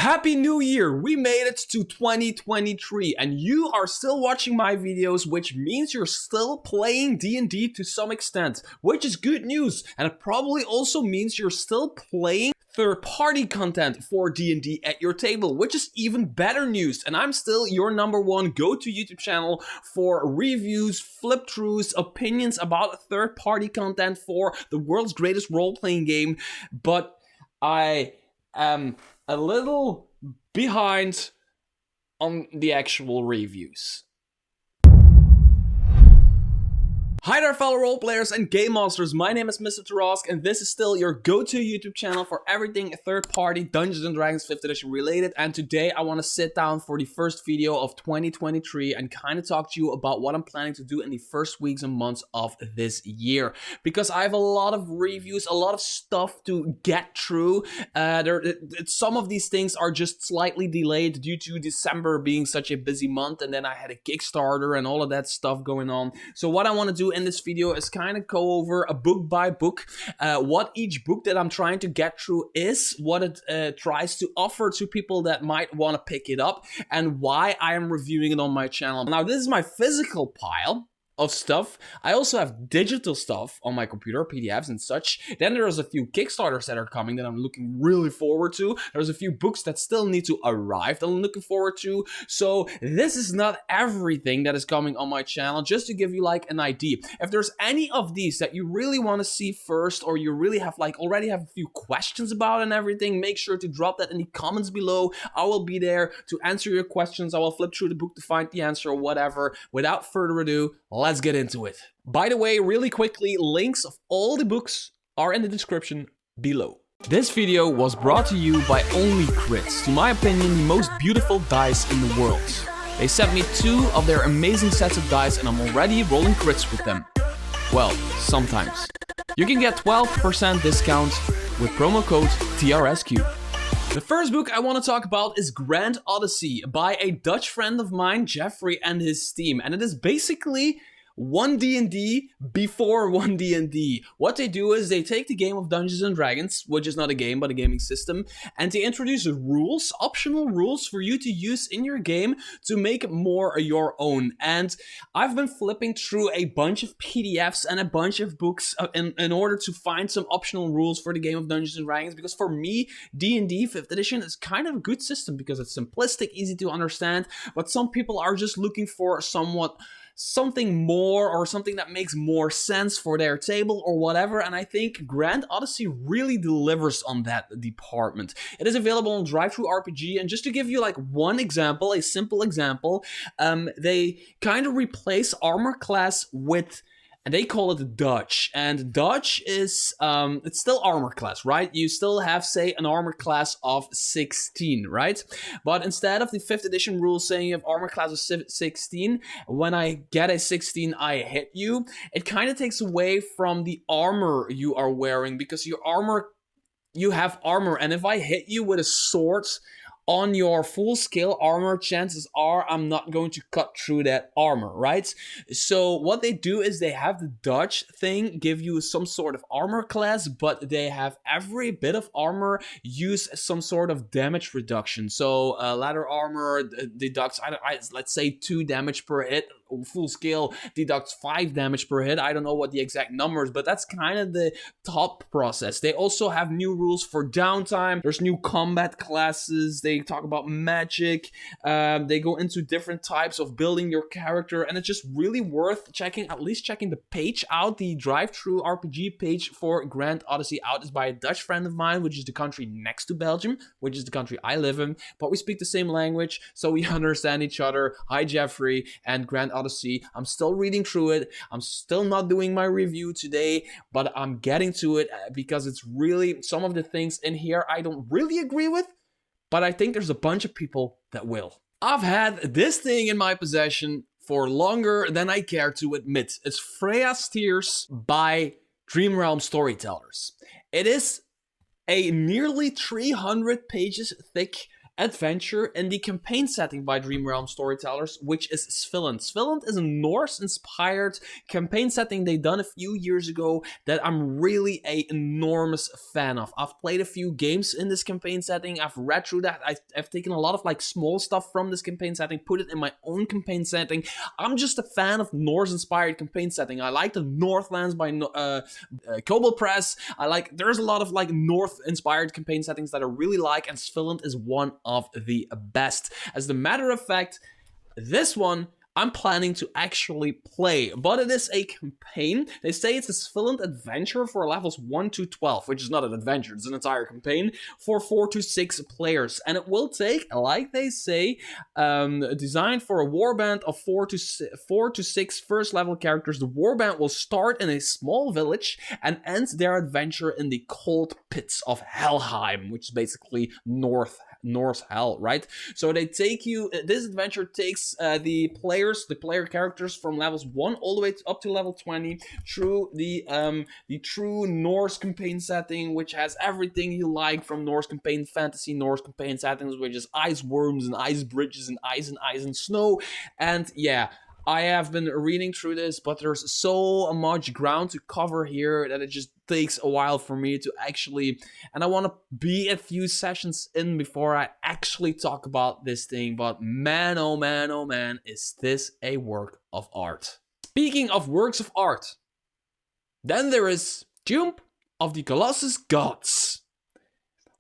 Happy New Year! We made it to 2023 and you are still watching my videos, which means you're still playing D&D to some extent, which is good news. And it probably also means you're still playing third-party content for D&D at your table, which is even better news. And I'm still your #1 go-to YouTube channel for reviews, flip-throughs, opinions about third-party content for the world's greatest role-playing game. But I am a little behind on the actual reviews. Hi there fellow roleplayers and game monsters, my name is Mr. Tarask and this is still your go-to YouTube channel for everything third-party Dungeons & Dragons 5th edition related, and today I want to sit down for the first video of 2023 and kind of talk to you about what I'm planning to do in the first weeks and months of this year, because I have a lot of reviews, a lot of stuff to get through. Some of these things are just slightly delayed due to December being such a busy month, and then I had a Kickstarter and all of that stuff going on. So what I want to do in this video is kind of go over a book by book, what each book that I'm trying to get through is, what it tries to offer to people that might want to pick it up, and why I am reviewing it on my channel. Now this is my physical pile of stuff. I also have digital stuff on my computer, PDFs and such. Then there's a few Kickstarters that are coming that I'm looking really forward to. There's a few books that still need to arrive that I'm looking forward to. So this is not everything that is coming on my channel, just to give you like an idea. If there's any of these that you really want to see first, or you really have like already have a few questions about and everything, make sure to drop that in the comments below. I will be there to answer your questions. I will flip through the book to find the answer or whatever. Without further ado, let's get into it. By the way, really quickly, links of all the books are in the description below. This video was brought to you by Only Crits, to my opinion, the most beautiful dice in the world. They sent me 2 of their amazing sets of dice and I'm already rolling crits with them. Well, sometimes. You can get 12% discount with promo code TRSQ. The first book I want to talk about is Grand Odyssey by a Dutch friend of mine, Jeffrey, and his team. And it is basically one D&D before one D&D. What they do is they take the game of Dungeons & Dragons, which is not a game but a gaming system, and they introduce rules, optional rules for you to use in your game to make it more your own. And I've been flipping through a bunch of PDFs and a bunch of books in order to find some optional rules for the game of Dungeons & Dragons, because for me, D&D 5th edition is kind of a good system because it's simplistic, easy to understand, but some people are just looking for something more, or something that makes more sense for their table or whatever, and I think Grand Odyssey really delivers on that department. It is available on DriveThruRPG, and just to give you like one example, a simple example, they kind of replace armor class with, and they call it Dutch, and Dutch is, it's still armor class, right? You still have, say, an armor class of 16, right? But instead of the 5th edition rules saying you have armor class of 16, when I get a 16, I hit you, it kind of takes away from the armor you are wearing, because you have armor, and if I hit you with a sword on your full scale armor, chances are I'm not going to cut through that armor, right? So what they do is they have the Dutch thing give you some sort of armor class, but they have every bit of armor use some sort of damage reduction. So ladder armor deducts, let's say 2 damage per hit. Full scale deducts 5 damage per hit. I don't know what the exact numbers, but that's kind of the top process. They also have new rules for downtime. There's new combat classes. They talk about magic. They go into different types of building your character, and it's just really worth checking, at least checking the page out. The DriveThruRPG page for Grand Odyssey out is by a Dutch friend of mine, which is the country next to Belgium, which is the country I live in, but we speak the same language, so we understand each other. Hi Jeffrey, and Grand Odyssey, I'm still reading through it. I'm still not doing my review today, but I'm getting to it because it's really, some of the things in here I don't really agree with, but I think there's a bunch of people that will. I've had this thing in my possession for longer than I care to admit. It's Freyja's Tears by Dream Realm Storytellers. It is a nearly 300 pages thick adventure in the campaign setting by Dream Realm Storytellers, which is Svilland. Svilland is a Norse-inspired campaign setting they done a few years ago that I'm really an enormous fan of. I've played a few games in this campaign setting. I've read through that. I've taken a lot of like small stuff from this campaign setting, put it in my own campaign setting. I'm just a fan of Norse-inspired campaign setting. I like the Northlands by Kobold Press. There's a lot of like North-inspired campaign settings that I really like, and Svilland is one of the best. As a matter of fact, this one I'm planning to actually play, but it is a campaign. They say it's a Svilland adventure for levels 1 to 12, which is not an adventure, it's an entire campaign for 4 to 6 players. And it will take, like they say, designed for a warband of 4 to 6 first level characters. The warband will start in a small village and end their adventure in the cold pits of Helheim, which is basically Norse hell, right? So they take you, this adventure takes the player characters from levels 1 all the way up to level 20 through the true Norse campaign setting, which has everything you like from Norse campaign fantasy, Norse campaign settings, which is ice worms and ice bridges and ice and snow. And yeah, I have been reading through this, but there's so much ground to cover here that it just takes a while for me to actually, and I want to be a few sessions in before I actually talk about this thing. But man, oh man, is this a work of art. Speaking of works of art, then there is Tomb of the Colossus Gods,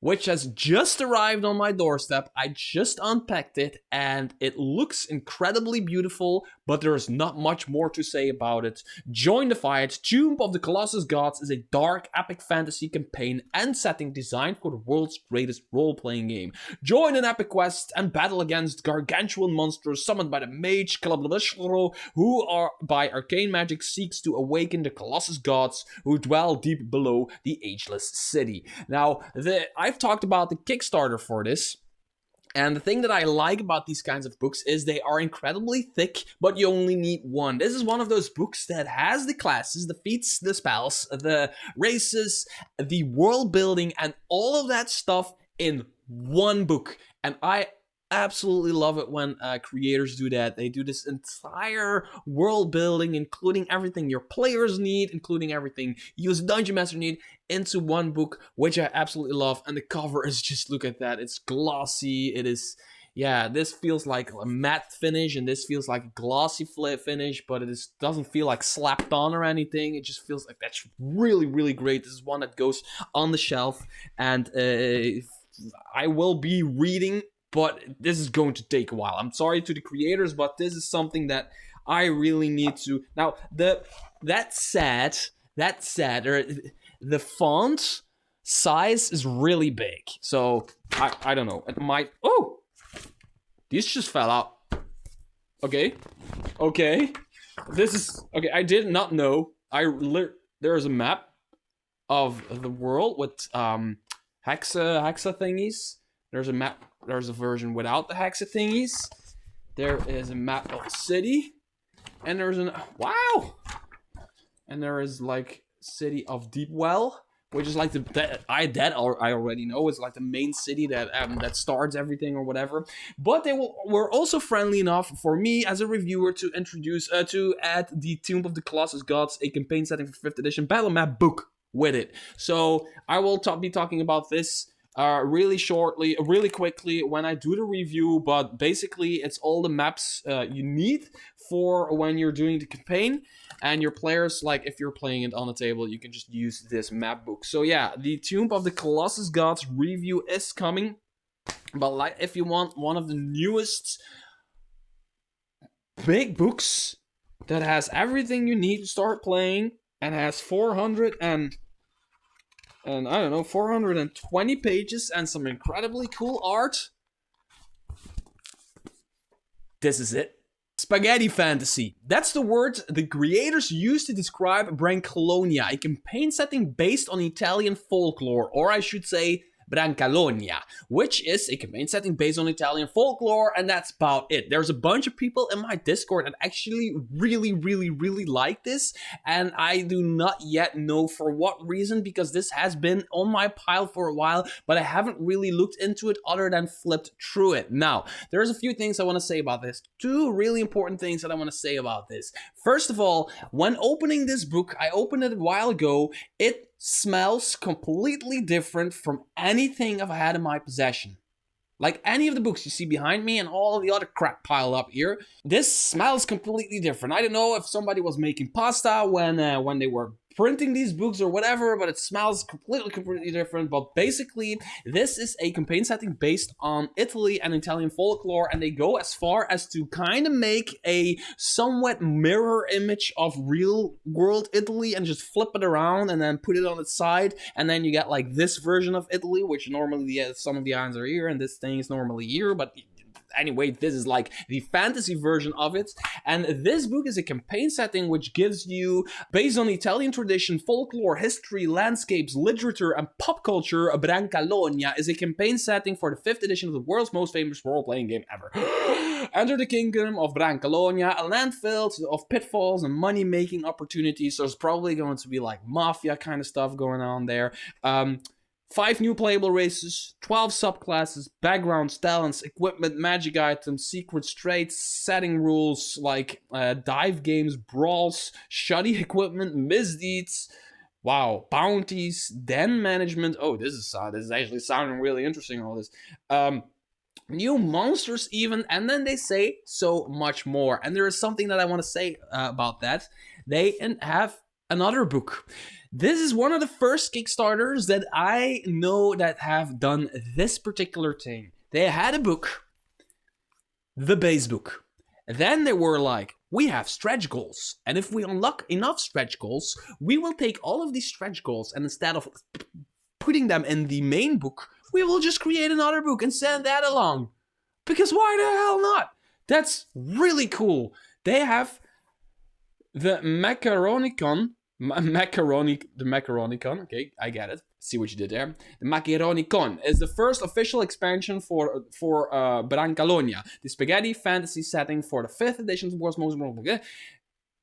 which has just arrived on my doorstep. I just unpacked it, and it looks incredibly beautiful, but there is not much more to say about it. Join the fight. Tomb of the Colossus Gods is a dark, epic fantasy campaign and setting designed for the world's greatest role-playing game. Join an epic quest and battle against gargantuan monsters summoned by the mage Kalabashro, who are by arcane magic seeks to awaken the Colossus Gods who dwell deep below the ageless city. Now, I've talked about the Kickstarter for this, and the thing that I like about these kinds of books is they are incredibly thick, but you only need one. This is one of those books that has the classes, the feats, the spells, the races, the world building, and all of that stuff in one book. And I absolutely love it when creators do that. They do this entire world building, including everything your players need, including everything you as a dungeon master need, into one book, which I absolutely love. And the cover is just, look at that, it's glossy. It is, yeah, this feels like a matte finish, and this feels like a glossy finish, but it doesn't feel like slapped on or anything. It just feels like that's really, really great. This is one that goes on the shelf, and I will be reading, but this is going to take a while. I'm sorry to the creators, but this is something that I really need to. Now, that said, the font size is really big. So I don't know. It might. Oh, these just fell out. Okay. This is okay. I did not know. There is a map of the world with hexa thingies. There's a map. There's a version without the hexa thingies. There is a map of a city, and there's wow. And there is like city of Deepwell, which is like I already know. It's like the main city that starts everything or whatever. But were also friendly enough for me as a reviewer to introduce to add the Tomb of the Colossus Gods, a campaign setting for 5th edition battle map book with it. So I will be talking about this really quickly when I do the review, but basically it's all the maps you need for when you're doing the campaign, and your players, like if you're playing it on the table, you can just use this map book. So yeah, the Tomb of the Colossus Gods review is coming, but like if you want one of the newest big books that has everything you need to start playing and has 420 pages and some incredibly cool art, this is it. Spaghetti fantasy. That's the word the creators used to describe Brancalonia, a campaign setting based on Italian folklore, or I should say, Brancalonia, which is a campaign setting based on Italian folklore, and that's about it. There's a bunch of people in my Discord that actually really like this, and I do not yet know for what reason, because this has been on my pile for a while, but I haven't really looked into it other than flipped through it. Now, there's a few things I want to say about this. Two really important things that I want to say about this. First of all, when opening this book, I opened it a while ago, it smells completely different from anything I've had in my possession. Like any of the books you see behind me and all of the other crap piled up here, this smells completely different. I don't know if somebody was making pasta when they were printing these books or whatever, but it smells completely different. But basically, this is a campaign setting based on Italy and Italian folklore, and they go as far as to kind of make a somewhat mirror image of real world Italy and just flip it around and then put it on its side, and then you get like this version of Italy, which normally some of the islands are here and this thing is normally here, but anyway, this is like the fantasy version of it. And this book is a campaign setting which gives you, based on Italian tradition, folklore, history, landscapes, literature, and pop culture, Brancalonia is a campaign setting for the 5th edition of the world's most famous role-playing game ever. Enter the kingdom of Brancalonia, a land filled of pitfalls and money-making opportunities. So there's probably going to be like mafia kind of stuff going on there. 5 new playable races, 12 subclasses, backgrounds, talents, equipment, magic items, secret traits, setting rules like dive games, brawls, shoddy equipment, misdeeds, wow, bounties, den management. Oh, this is actually sounding really interesting, all this. New monsters even, and then they say so much more. And there is something that I want to say about that. They have another book. This is one of the first Kickstarters that I know that have done this particular thing. They had a book, the base book. Then they were like, we have stretch goals. And if we unlock enough stretch goals, we will take all of these stretch goals and instead of putting them in the main book, we will just create another book and send that along. Because why the hell not? That's really cool. They have the Macaronicon. The Macaronicon, okay, I get it. See what you did there. The Macaronicon is the first official expansion for Brancalonia, the spaghetti fantasy setting for the 5th edition of the world's most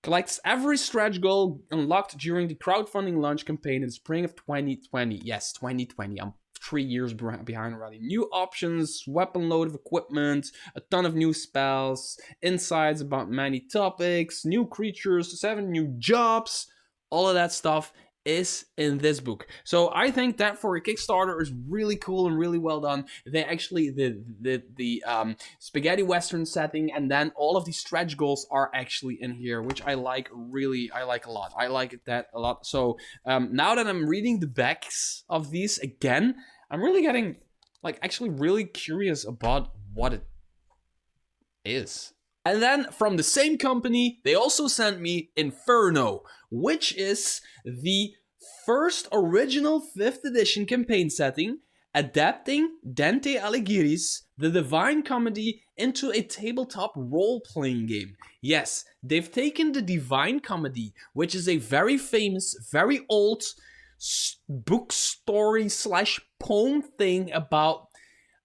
collects every stretch goal unlocked during the crowdfunding launch campaign in the spring of 2020. Yes, 2020. I'm 3 years behind already. New options, weapon load of equipment, a ton of new spells, insights about many topics, new creatures, 7 new jobs. All of that stuff is in this book. So I think that for a Kickstarter is really cool and really well done. They actually, the spaghetti western setting and then all of these stretch goals are actually in here, which I like a lot. I like that a lot. So now that I'm reading the backs of these again, I'm really getting, like, actually really curious about what it is. And then from the same company, they also sent me Inferno, which is the first original 5th edition campaign setting, adapting Dante Alighieri's The Divine Comedy into a tabletop role-playing game. Yes, they've taken the Divine Comedy, which is a very famous, very old book story / poem thing about...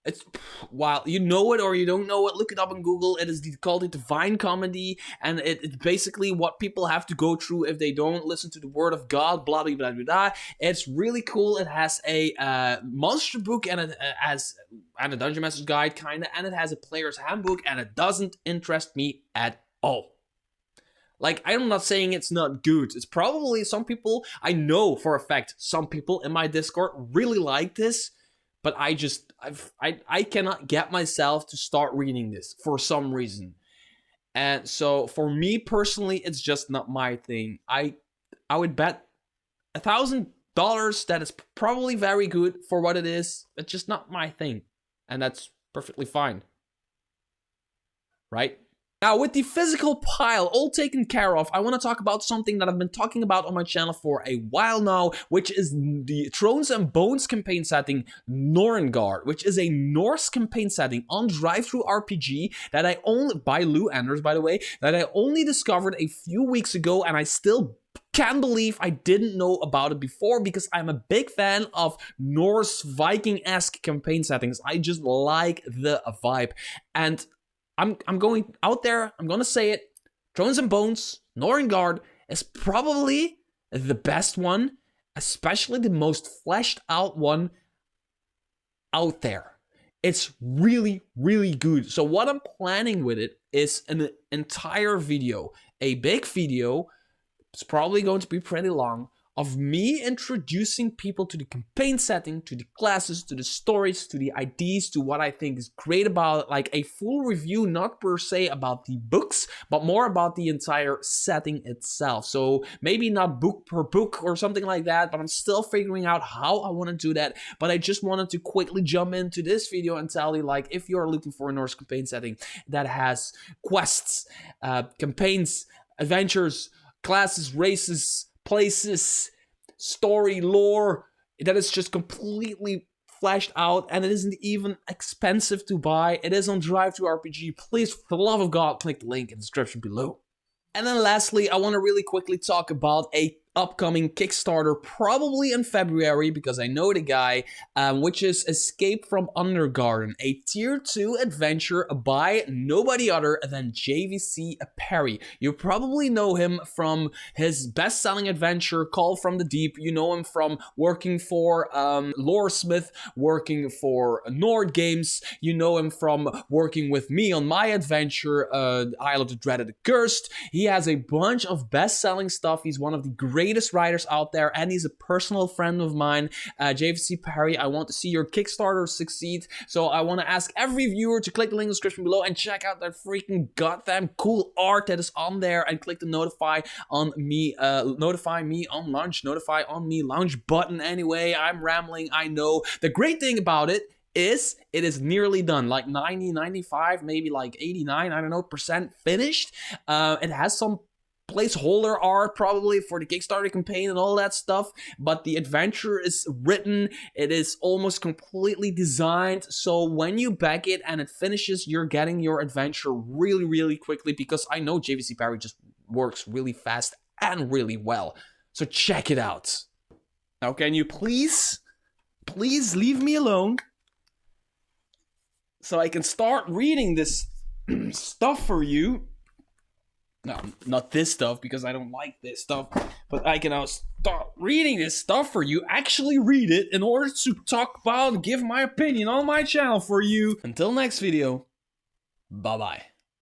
It's, while you know it or you don't know it, look it up on Google. It is called the Divine Comedy, and it's basically what people have to go through if they don't listen to the word of God, blah, blah, blah, blah, blah. It's really cool. It has a monster book, and it has a Dungeon Master's Guide, kind of, and it has a player's handbook, and it doesn't interest me at all. Like, I'm not saying it's not good. It's probably some people, I know for a fact, some people in my Discord really like this, but I cannot get myself to start reading this for some reason. And so for me personally, it's just not my thing. I would bet $1,000 that it's probably very good for what it is. It's just not my thing. And that's perfectly fine. Right? Now, with the physical pile all taken care of, I want to talk about something that I've been talking about on my channel for a while now, which is the Thrones and Bones campaign setting, Norengard, which is a Norse campaign setting on Drive-Thru RPG that I only, by Lou Anders, by the way, that I only discovered a few weeks ago, and I still can't believe I didn't know about it before, because I'm a big fan of Norse Viking-esque campaign settings. I just like the vibe. And I'm going out there, I'm gonna say it, Thrones and Bones, Undergarden is probably the best one, especially the most fleshed out one out there. It's really, really good. So what I'm planning with it is an entire video, a big video. It's probably going to be pretty long, of me introducing people to the campaign setting, to the classes, to the stories, to the ideas, to what I think is great about it. Like a full review, not per se about the books, but more about the entire setting itself. So maybe not book per book or something like that, but I'm still figuring out how I want to do that. But I just wanted to quickly jump into this video and tell you, like, if you're looking for a Norse campaign setting that has quests, campaigns, adventures, classes, races, places, story, lore, that is just completely fleshed out, and it isn't even expensive to buy. It is on Drive to RPG. Please, for the love of God, click the link in the description below. And then lastly, I want to really quickly talk about a upcoming Kickstarter, probably in February, because I know the guy, which is Escape from Undergarden, a tier 2 adventure by nobody other than JVC Parry. You probably know him from his best-selling adventure, Call from the Deep. You know him from working for Loresmith, working for Nord Games. You know him from working with me on my adventure, Isle of the Dreaded Accursed. He has a bunch of best-selling stuff. He's one of the greatest writers out there, and he's a personal friend of mine. JVC Parry, I want to see your Kickstarter succeed, so I want to ask every viewer to click the link in the description below and check out that freaking goddamn cool art that is on there, and click the notify me on launch button. Anyway, I'm rambling, I know. The great thing about it is nearly done, like 90, 95, maybe like 89, I don't know, % finished. It has some placeholder art probably for the Kickstarter campaign and all that stuff, but the adventure is written, it is almost completely designed, so when you back it and it finishes, you're getting your adventure really, really quickly, because I know JVC Parry just works really fast and really well. So check it out. Now can you please leave me alone so I can start reading this stuff for you. No, not this stuff, because I don't like this stuff, but I can now start reading this stuff for you, actually read it, in order to talk about, give my opinion on my channel for you. Until next video, bye-bye.